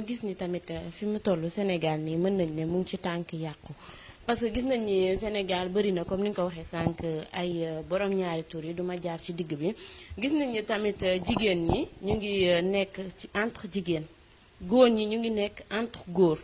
ñu gis ni tamit fi mu toll Sénégal nii mën nañ ne mu ngi ci tànk yàqu parce que gis nañ ni Sénégal bëri na comme ni nga ko waxee sànq ay borom ñaari tur yi duma jaar ci digg bi gis nañ ni tamit jigéen ñi ñu ngi nekk ci entre jigéen góor ñi ñu ngi nekk entre góor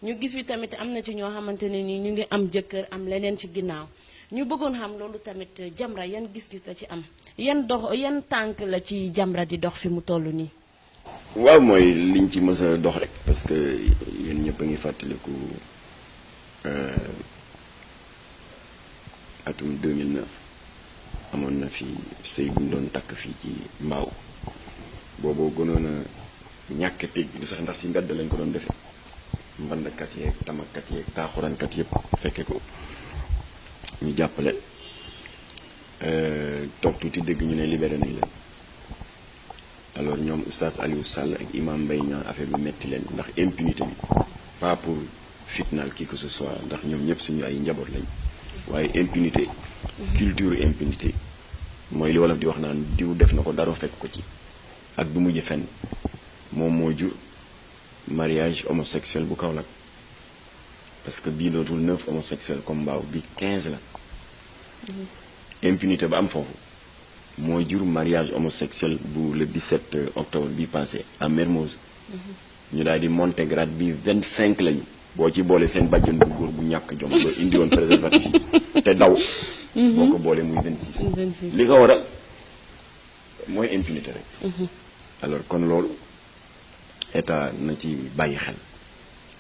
ñu gis fi tamit am na ci ñoo xamante ne ni ñu ngi am jëkkër am leneen ci ginnaaw ñu bëggoon xam loolu tamit Jamra yan gis-gis la ci am yan tànk la ci Jamra di dox fi mu toll nii. waaw mooy liñ ci mës a dox rek parce que yéen ñëpp a ngi fàttaliku atum 2009 amoon na fi sëy bu ñu doon takk fii ci mbaaw booboo gënoon a ñàkk teg du sax ndax si mbedd lañ ko doon defee mbandkat yeeg tamakat yeeg taaxuraankat yëpp fekke ko ñu jàppale toog tuuti dégg ñu ne libéré nañ leen alors ñoom oustaz Aliou Sall ak imam Mbaye Niang affaire bi metti leen ndax impunité bi pas pour fitnaal qui que ce soit ndax ñoom ñëpp suñu ay njaboot lañ waaye impunité culture impunité mooy li wolof di wax naan diw def na ko dara fekk ko ci ak du mujj fenn moom moo jur mariage homosexuel bu Kaolack parce que bii dootul 9 homosexuel comme mbaaw bi 15 la impunité ba am foofu moo jur mariage homosexuel bu le 17 octobre bi passé à Mermoz ñu daal di monter grade bi 25 lañu boo ci boole seen bàjjan bu góor bu ñàkk jom ba indi woon préservatif yi te daw boo ko boolee muy 26 li ko waral mooy impunité rek alors kon loolu état na ci bàyyi xel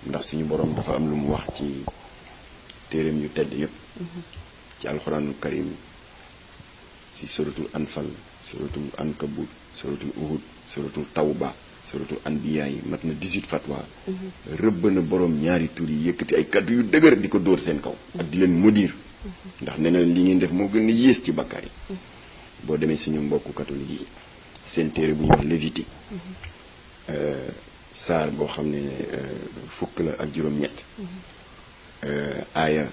ndax suñu borom dafa am lu mu wax ci téereem yu tedd yépp ci alxuraanul karim si suratul anfal suratul ankabut suratul uhud suratul tawba suratul anbiya yi mat na 18 fatwa rëbb na borom ñaari tur yi yëkkati ay kaddu yu dëgër di ko dóor seen kaw ak di leen maudire ndax nee na li ngeen def moo gën a yées ci bakkaar yi boo demee suñu mbokku catholique yi seen téere bu ñuy wax Lévitique saar boo xam ne fukk la ak juróom-ñett aaya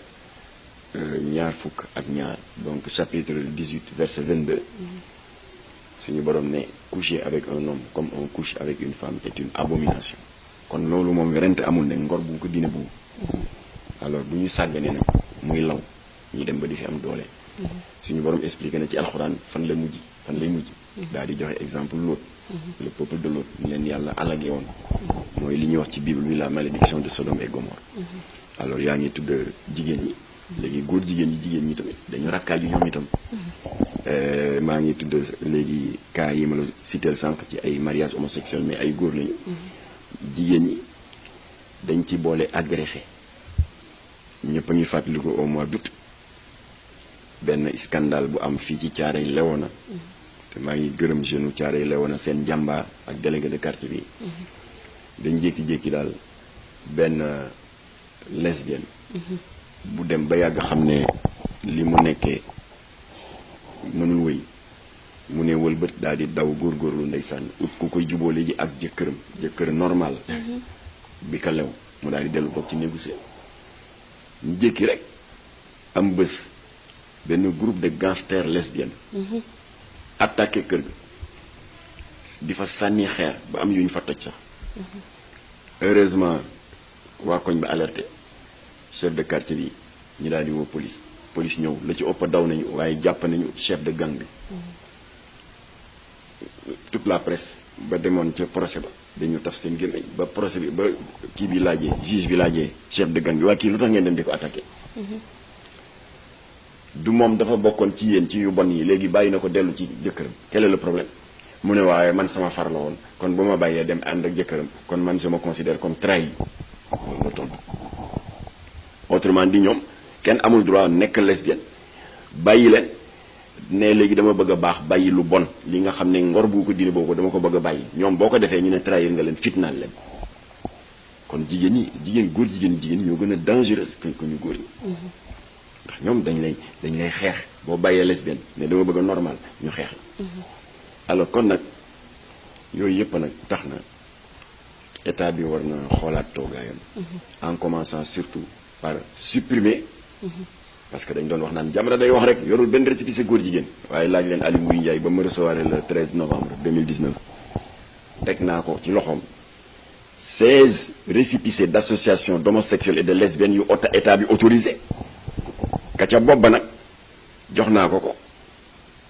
ñaar fukk ak ñaar donc chapitre 18 verset 22 suñu borom ne coucher avec un homme comme on couche avec une femme est une abomination kon loolu moom werante amul ne ngor bu ko diine bu alors bu ñu sàgganee nag muy law ñu dem ba di fi am doole suñu borom expliqué na ci alxuraan fan lay mujj daal di joxe exemple Lot le peuple de Lot ñu leen yàlla alagé woon mooy li ñuy wax ci Bible bi la malédiction de Sodome et Gomorrhe alors yaa ngi tudd jigéen ñi léegi góor jigéen ñi tamit dañu rakkaaju ñoom itam maa ngi tudd léegi cas yi ma la citeel sànq ci ay mariage homosexuel mais ay góor lañu jigéen ñi dañ ci boole agressé ñëpp a ngi fàttaliku au mois d'août benn scandale bu am fii ci Thiaroye Léona te maa ngi gërëm jeune Thiaroye Léona seen jàmbaar ak délégué de quartier bi dañ jékki-jékki daal benn lesbienne bu dem ba yàgg xam ne li mu nekkee mënul wëy mu ne wëlbët daal di daw góorgóorlu ndeysaan ut ku koy jubóole ji ak jëkkër normal bi ka lew mu daal di dellu toog ci néegu sëy ñu jékki rek am bés benn groupe de gangsters lesbiennes attaqué kër ga di fa sànni xeer ba am yu ñu fa toj sax heureusement waa koñ ba alerté chef de quartier bi ñu daal di woo police ñëw la ci ëpp daw nañu waaye jàpp nañu chef de gang bi toute la presse ba demoon ca procès ba dañu taf seen gémmiñ ba procès bi ba kii bi laajee juge bi laajee chef de gang bi waa kii lu tax ngeen dem di ko attaqué du moom dafa bokkoon ci yéen ci yu bon yi léegi bàyyi na ko dellu ci jëkkëram quel est le problème mu ne waaye man sama far la woon kon bu ma bàyyee dem ànd ak jëkkëram kon man je me considère comme trahi loolu la tontu autrement dit ñoom kenn amul droit nekk lesbienne bàyyi leen ne léegi dama bëgg a baax bàyyi lu bon li nga xam ne ngor bu ko diine boobu dama ko bëgg a bàyyi ñoom boo ko defee ñu ne trahir nga leen fitnaal leen kon jigéen ñi góor jigéen ñoo gën a dangereuse que ñu góor ñi ndax ñoom dañ lay xeex boo bàyyee lesbienne ne dama bëgg a normal ñu xeex la alors kon nag yooyu yëpp nag tax na état bi war na xoolaat toogaayam en commençant surtout par supprimer parce que dañ doon wax naan Jamra day wax rek yorul benn récépissé góor jigéen waaye laaj leen Aly Ngouille Ndiaye ba ma recevoir le 13 novembre 2019 teg naa ko ci loxoom 16 récépissés d'associations d'homosexuels et de lesbiennes yu état bi autorisé ka ca bopp ba nag jox naa ko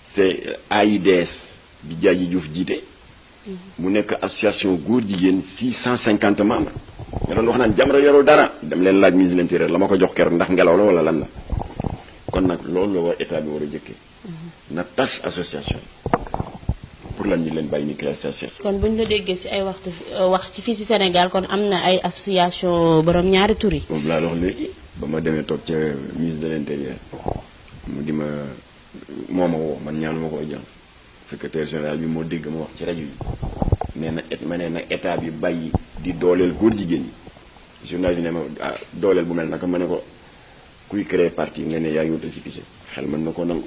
c'est AIDS bi Diadji Diouf jiite mu nekk association góor jigéen 650 membres nga doon wax naan Jamra yorul dara dem leen laaj ministre de l'intérieur la ma ko jox keroog ndax ngelaw la wala lan la kon nag loolu la war état bi war a jëkkee na tas association pour lan ñu leen bàyyi ni créer association. kon bu ñu la déggee ci ay wax ci fii ci Sénégal kon am na ay association borom ñaari tur yi. boobu laa la wax léegi ba ma demee toog ca ministre de l'intérieur mu di ma woo man ñaanu ma ko audience secrétaire général bi moo dégg ma wax ci rajo yi nee na ma nee na état bi bàyyi di dooleel góor jigéen ñi journal bi ne ma dooleel bu mel naka ma ne ko kuy créer parti nga ne yaa ngi wut récépissé xel mën na ko nangu.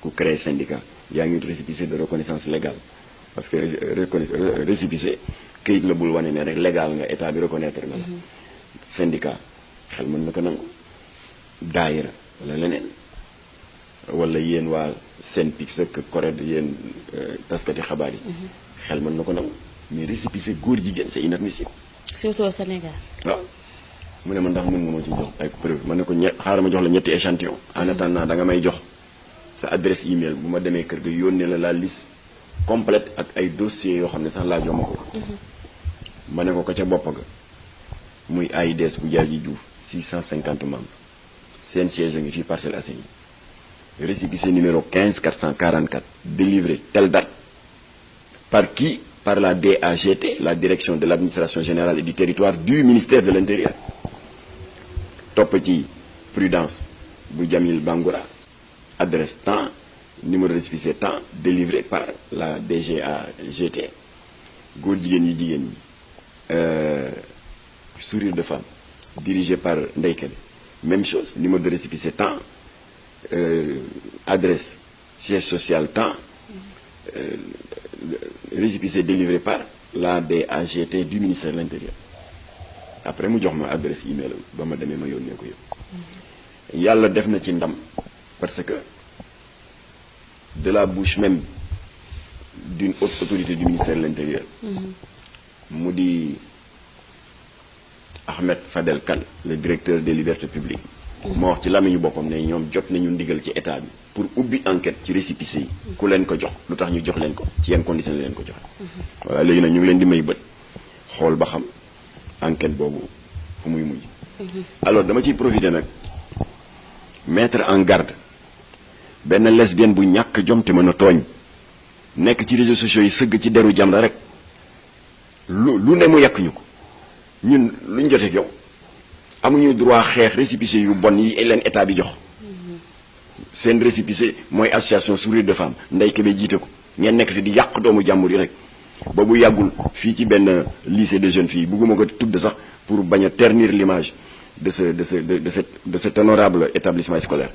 ku créer syndicat yaa ngi wut récépissé de reconnaissance légale parce que récépissé këyit la bul wane ne rek légal nga état bi reconnaître na la. syndicat xel mën na ko nangu daayira wala leneen wala yéen waa SYNPICS ak CORED yéen taskati xabaar yi. xel mën na ko nangu mais récépissé góor jigéen c'est inadmissible. surtout au Sénégal. waaw mu ne ma ndax mën nga ma ci jox ay preuve ma ne ko xaaral ma jox la ñetti échantillon en attendant da nga may jox sa adresse email bu ma demee kër ga yónnee la liste complète ak ay dossiers yoo xam ne sax laajoo ma ko. ma ne ko ca bopp ga muy AIDS bu Diadji Diouf 650 membres seen siège ngi fii Parcelles Assainies récépissé numéro 15 444 délivré telle date par qui? Par la DAGT, la direction de l'administration générale et du territoire du ministère de l'Intérieur. Topp ci Prudence bu Jamil Bangoura adresse temps numéro de récépissé temps délivré par la DGAGT góor jigéen ñi sourire de femme dirigé par Ndeye Kébé même chose numéro de récépissé temps adresse siège social temps récépissé délivré par la DAGT du ministère de l'Intérieur après mu jox ma adresse email ba ma demee ma yónnee ko yëpp yàlla def na ci ndam parce que de la bouche même d'une haute autorité du ministère de l'Intérieur mu di Ahmed Fadel Kane le directeur des libertés publiques moo wax ci làmmiñu boppam ne ñoom jot nañu ndigal ci état bi pour ubbi enquête ci récépissé yi ku leen ko jox lu tax ñu jox leen ko ci yenn conditions la leen ko joxe voilà léegi nag ñu ngi leen di may bët xool ba xam enquête boobu fu muy mujj alors dama ciy profiter nag mettre en garde benn lesbienne bu ñàkk jom te mën a tooñ nekk ci réseaux sociaux yi sëgg ci deru Jamra rek lu ne mu yàq ñu ko ñun luñ joteeg yow amuñu droit xeex récépissé yu bon yi leen état bi jox seen récépissé mooy association sourire de femme Ndeye Kébé jiite ko ngeen nekk fi di yàq doomu jàmbur yi rek ba bu yàggul fii ci benn lycée de jeunes filles bugguma ko tudd sax pour bañ a ternir l'image de cet honorable établissement scolaire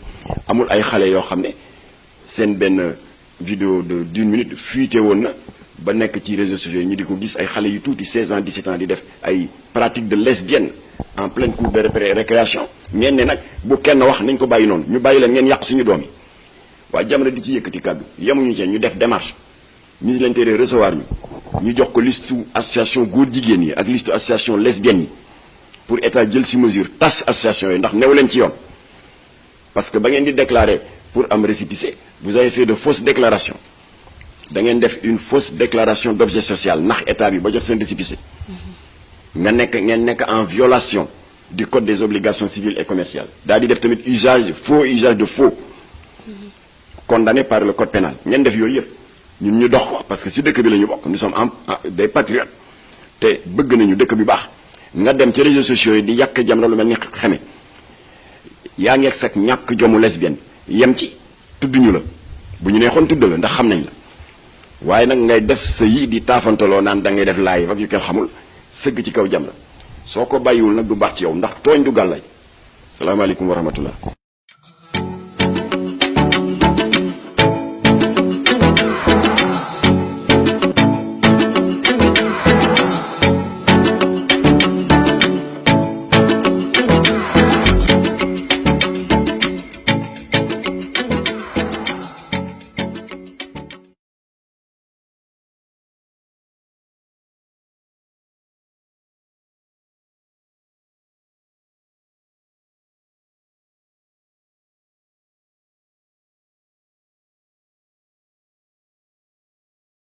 amul ay xale yoo xam ne seen benn vidéo d'1 minute fuité woon na ba nekk ci réseaux sociaux yi ñu di ko gis ay xale yu tuuti 16 ans 17 ans di def ay pratiques de lesbienne en pleine cour de récréation ngeen ne nag bu kenn wax nañ ko bàyyi noonu ñu bàyyi leen ngeen yàq suñu doom yi waaye Jamra di ci yëkkati kàddu yemuñu ci ñu def démarche ministre de l'Intérieur recevoir ñu jox ko liste association góor jigéen yi ak liste association lesbienne yi pour état jël si mesure tas association yi ndax new leen ci yoon parce que ba ngeen di déclarer pour am récépissé vous avez fait de fausses déclarations da ngeen def une fausse déclaration d'objet social ndax état bi ba jot seen récépissé ngeen nekk en violation du code des obligations civiles et commerciales daal di def tamit usage de faux condamné par le code pénal ngeen def yooyu yëpp ñun ñu dox ko parce que si dëkk bi la ñu bokk nous sommes des patriotes te bëgg nañu dëkk bi baax nga dem ci réseaux sociaux yi di yàq Jamra lu mel ni xame yaa ngi ak sax ñàkk jomu lesbienne yem ci tudd ñu la bu ñu neexoon tudd la ndax xam nañ la waaye nag ngay def sa yi di taafantaloo naan da ngay def live ak yu kenn xamul sëgg ci kaw Jamra soo ko bàyyiwul nag du baax ci yow ndax tooñ du gàllay salaamaaleykum wa rahmatullah